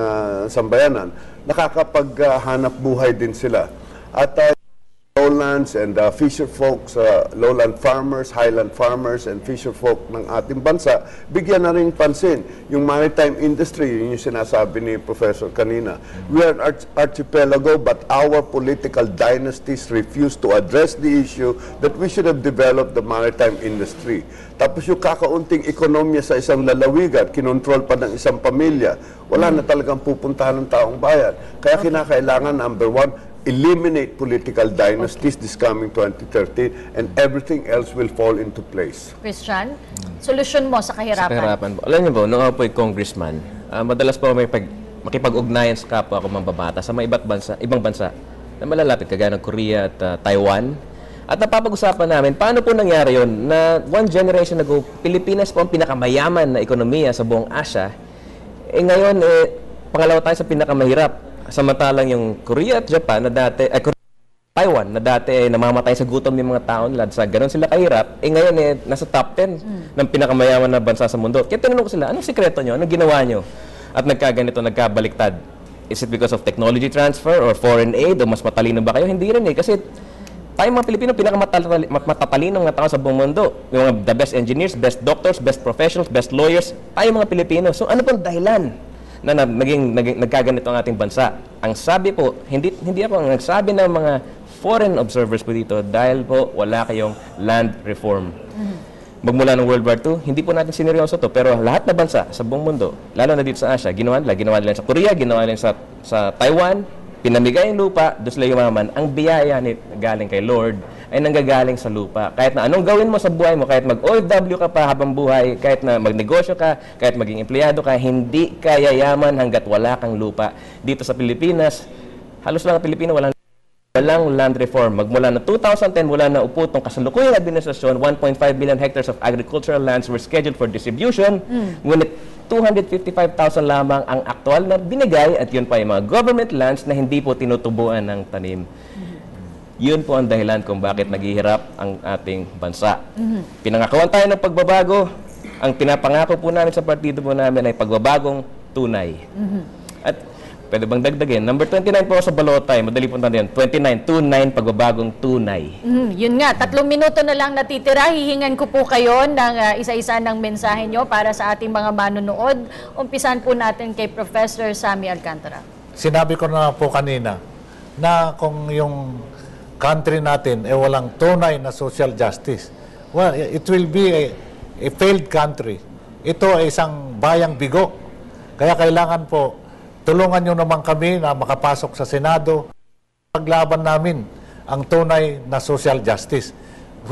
sambayanan, nakakapaghanap buhay din sila. At lowlands and fisher folks, lowland farmers, highland farmers, and fisher folk ng ating bansa, bigyan na rin pansin. Yung maritime industry, yun yung sinasabi ni Professor kanina. We are an archipelago, but our political dynasties refuse to address the issue that we should have developed the maritime industry. Tapos yung kakaunting ekonomiya sa isang lalawigan, kinontrol pa ng isang pamilya, wala na talagang pupuntahan ng taong bayan. Kaya kinakailangan, number one, eliminate political dynasties this coming 2013, and everything else will fall into place. Christian, solusyon mo sa kahirapan? Sa kahirapan po. Alam niyo po, nung ako po'y congressman, madalas po may makipag-ugnayan sa kapwa ko mambabata sa mga ibang bansa na malalapit, kagaya ng Korea at Taiwan. At napapag-usapan namin, paano po nangyari yun na one generation ago, Pilipinas po ang pinakamayaman na ekonomiya sa buong Asia. Ngayon, pangalawa tayo sa pinakamahirap. Samantalang yung Korea at Japan na dati, Taiwan na dati namamatay sa gutom ng mga tao nila, sa ganun sila kahirap, ngayon nasa top 10 ng pinakamayaman na bansa sa mundo. Kaya tinanong ko sila, anong sikreto nyo? Anong ginawa nyo? At nagkaganito, nagkabaliktad. Is it because of technology transfer or foreign aid o mas matalino ba kayo? Hindi rin kasi tayo mga Pilipino, pinakamatalinong mga tao sa buong mundo. Yung mga the best engineers, best doctors, best professionals, best lawyers, tayo mga Pilipino. So ano pong dahilan na nagkaganito ang ating bansa? Ang sabi po, hindi ako nagsabi ng mga foreign observers po dito dahil po wala kayong land reform. Magmula ng World War II, hindi po natin sineryoso to, pero lahat na bansa sa buong mundo, lalo na dito sa Asia, ginawa nila sa Korea, ginawa nila sa Taiwan, pinamigay yung lupa, doon sila yumaman. Ang biyaya galing kay Lord ay nanggagaling sa lupa. Kahit na anong gawin mo sa buhay mo, kahit mag-OFW ka pa habang buhay, kahit na magnegosyo ka, kahit maging empleyado ka, hindi ka yayaman hanggat wala kang lupa. Dito sa Pilipinas, halos lang ang Pilipino walang land reform. Magmula na 2010, mula na upo itong kasalukuyang administrasyon, 1.5 million hectares of agricultural lands were scheduled for distribution, ngunit 255,000 lamang ang aktual na binigay, at yun pa yung mga government lands na hindi po tinutubuan ng tanim. Yun po ang dahilan kung bakit naghihirap ang ating bansa. Pinangakawan tayo ng pagbabago. Ang pinapangako po namin sa partido po namin ay pagbabagong tunay. At pwede bang dagdagin? Number 29 po sa balotay. Madali po natin yan. 29, pagbabagong tunay. Yun nga, 3 minuto na lang natitira. Hihingan ko po kayo ng isa-isa ng mensahe nyo para sa ating mga manonood. Umpisan po natin kay Professor Sammy Alcantara. Sinabi ko na po kanina na kung yung country natin walang tunay na social justice, well, it will be a failed country. Ito ay isang bayang bigo. Kaya kailangan po, tulungan nyo naman kami na makapasok sa Senado. Paglaban namin ang tunay na social justice,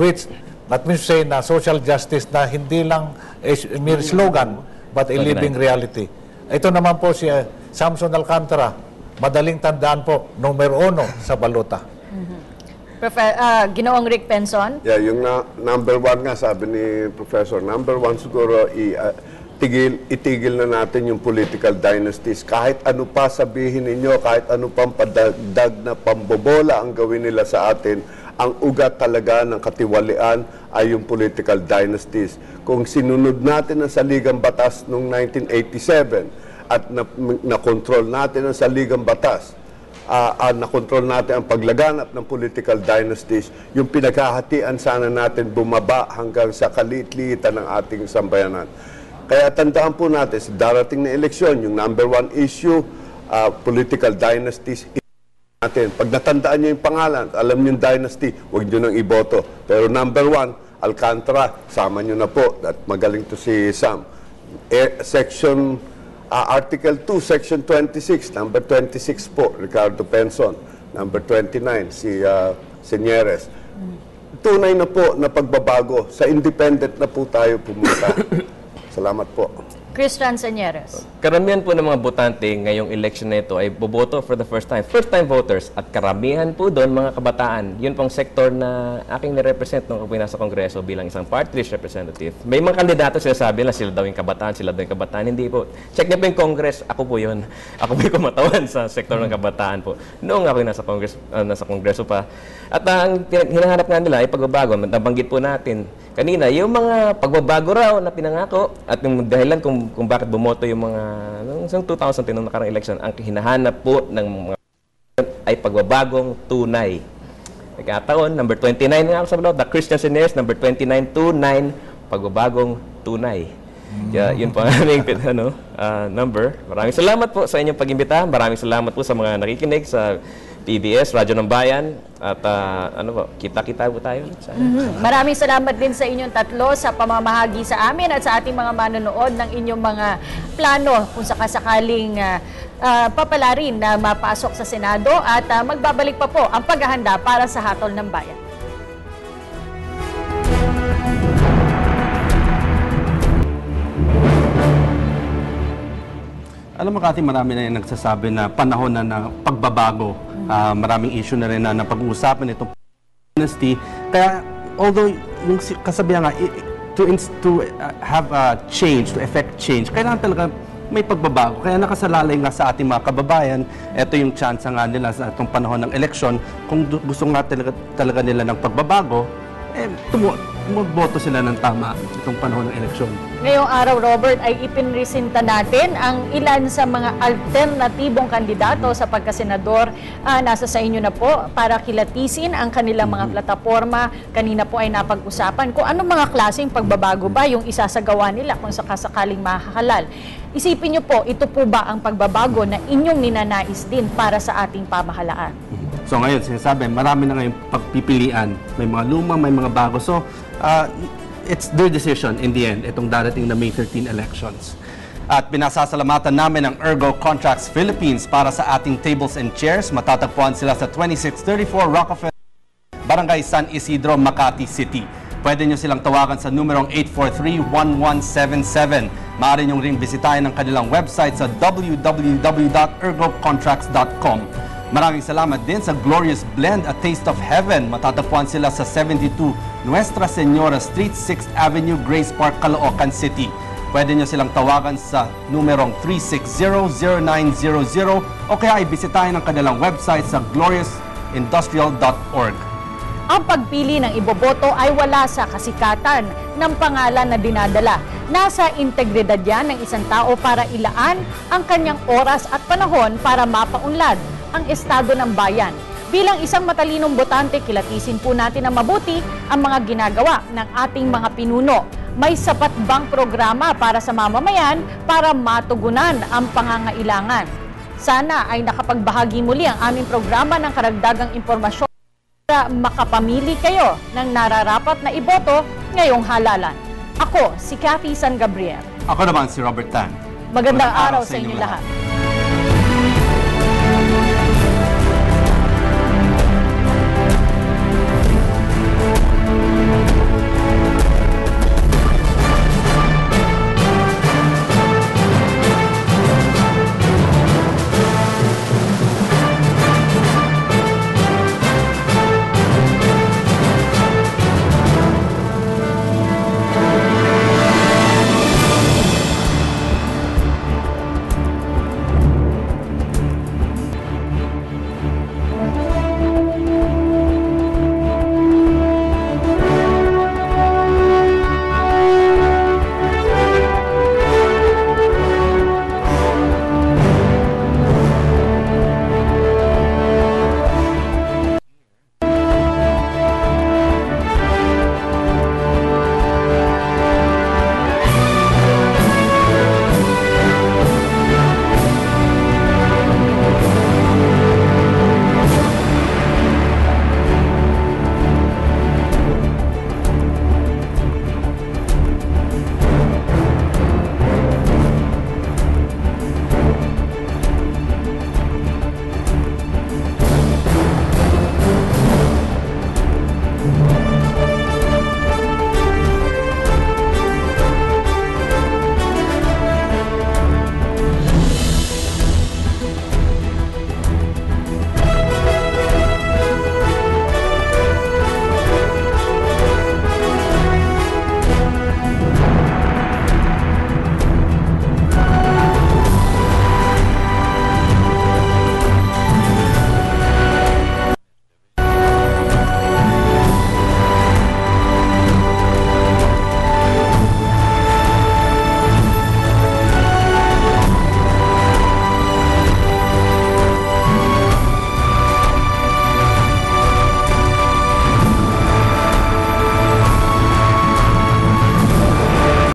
which, let me say, na social justice na hindi lang a mere slogan, but a living reality. Ito naman po si Samson Alcantara, madaling tandaan po, numero 1 sa baluta. Ginoong Rick Penson? Yeah, yung number 1 nga, sabi ni Professor, number 1 siguro, itigil na natin yung political dynasties. Kahit ano pa sabihin ninyo, kahit ano pang padagdag na pambobola ang gawin nila sa atin, ang ugat talaga ng katiwalian ay yung political dynasties. Kung sinunod natin ang saligang batas noong 1987 at na-control natin ang saligang batas, na-control natin ang paglaganap ng political dynasties, yung pinaghahatian sana natin bumaba hanggang sa kaliit-liitan ng ating sambayanan. Kaya tandaan po natin, sa darating na eleksyon, yung number 1 issue, political dynasties, natin. Pag natandaan nyo yung pangalan, alam nyo yung dynasty, huwag nyo nang iboto. Pero number 1, Alcantara, sama nyo na po. At magaling to si Sam. Article 2, Section 26, number 26 po, Ricardo Penson. Number 29, si Senyeres. Tunay na po na pagbabago. Sa independent na po tayo pumunta. Salamat po. Christian Señeres. Karamihan po ng mga botante ngayong election na ito ay boboto for the first time. First-time voters. At karamihan po doon mga kabataan. Yun pong sektor na aking nirepresent nung ako nasa Kongreso bilang isang party list representative. May mga kandidato sinasabi na sila daw yung kabataan, sila daw yung kabataan. Hindi po. Check niyo po yung Congress. Ako po yun. Ako po yung kumatawan sa sektor ng kabataan po. Noong ako nasa Kongreso pa. At ang hinahanap nga nila ay pagbabago. Nabanggit po natin kanina, yung mga pagbabago raw na pinangako at yung dahilan kung bakit bumoto yung mga noong 2000 nung nakarang election, ang hinahanap po ng mga ay pagbabagong tunay. Nagkataon, number 29 nga ako sa balot, the Christian Señeres, number 29, 29, pagbabagong tunay. Kaya yun po ang aming number. Maraming salamat po sa inyong pag-imbita. Maraming salamat po sa mga nakikinig sa PBS, Radyo ng Bayan, at kita-kita po tayo. Maraming salamat din sa inyong tatlo sa pamamahagi sa amin at sa ating mga manonood ng inyong mga plano kung sakasakaling papalarin na mapasok sa Senado at magbabalik pa po ang paghahanda para sa Hatol ng Bayan. Alam mo, Cathy, marami na yung nagsasabi na panahon na ng pagbabago. Maraming issue na rin na napag-uusapan itong dynasty. Kaya, although yung kasabihan nga, to have a change, to effect change, kailangan talaga may pagbabago. Kaya nakasalalay nga sa ating mga kababayan, ito yung chance nga nila sa itong panahon ng eleksyon. Kung gusto nga talaga nila ng pagbabago, magboto sila ng tama itong panahon ng eleksyon. Ngayong araw, Robert, ay ipinresinta natin ang ilan sa mga alternatibong kandidato sa pagkasenador. Nasa sa inyo na po para kilatisin ang kanilang mga plataforma. Kanina po ay napag-usapan kung anong mga klaseng pagbabago ba yung isasagawa nila kung sakasakaling mahahalal. Isipin niyo po, ito po ba ang pagbabago na inyong ninanais din para sa ating pamahalaan? So ngayon, sinasabi, marami na ngayong pagpipilian. May mga luma, may mga bago. So, it's their decision in the end, itong darating na May 13 elections. At pinasasalamatan namin ang Ergo Contracts Philippines para sa ating tables and chairs. Matatagpuan sila sa 2634 Rockefeller, Barangay San Isidro, Makati City. Pwede nyo silang tawagan sa numerong 843-1177. Maaari nyo rin bisitahin ang kanilang website sa www.ergocontracts.com. Maraming salamat din sa Glorious Blend, A Taste of Heaven. Matatagpuan sila sa 72 Nuestra Señora Street, 6th Avenue, Grace Park, Caloocan City. Pwede nyo silang tawagan sa numerong 360-0900 o kaya ay bisitahin ang kanilang website sa gloriousindustrial.org. Ang pagpili ng iboboto ay wala sa kasikatan ng pangalan na dinadala. Nasa integridad yan ng isang tao para ilaan ang kanyang oras at panahon para mapaunlad ang estado ng bayan. Bilang isang matalinong botante, kilatisin po natin na mabuti ang mga ginagawa ng ating mga pinuno. May sapat bang programa para sa mamamayan para matugunan ang pangangailangan? Sana ay nakapagbahagi muli ang aming programa ng karagdagang impormasyon para makapamili kayo ng nararapat na iboto ngayong halalan. Ako, si Cathy San Gabriel. Ako naman si Robert Tan. Magandang araw sa inyong lahat.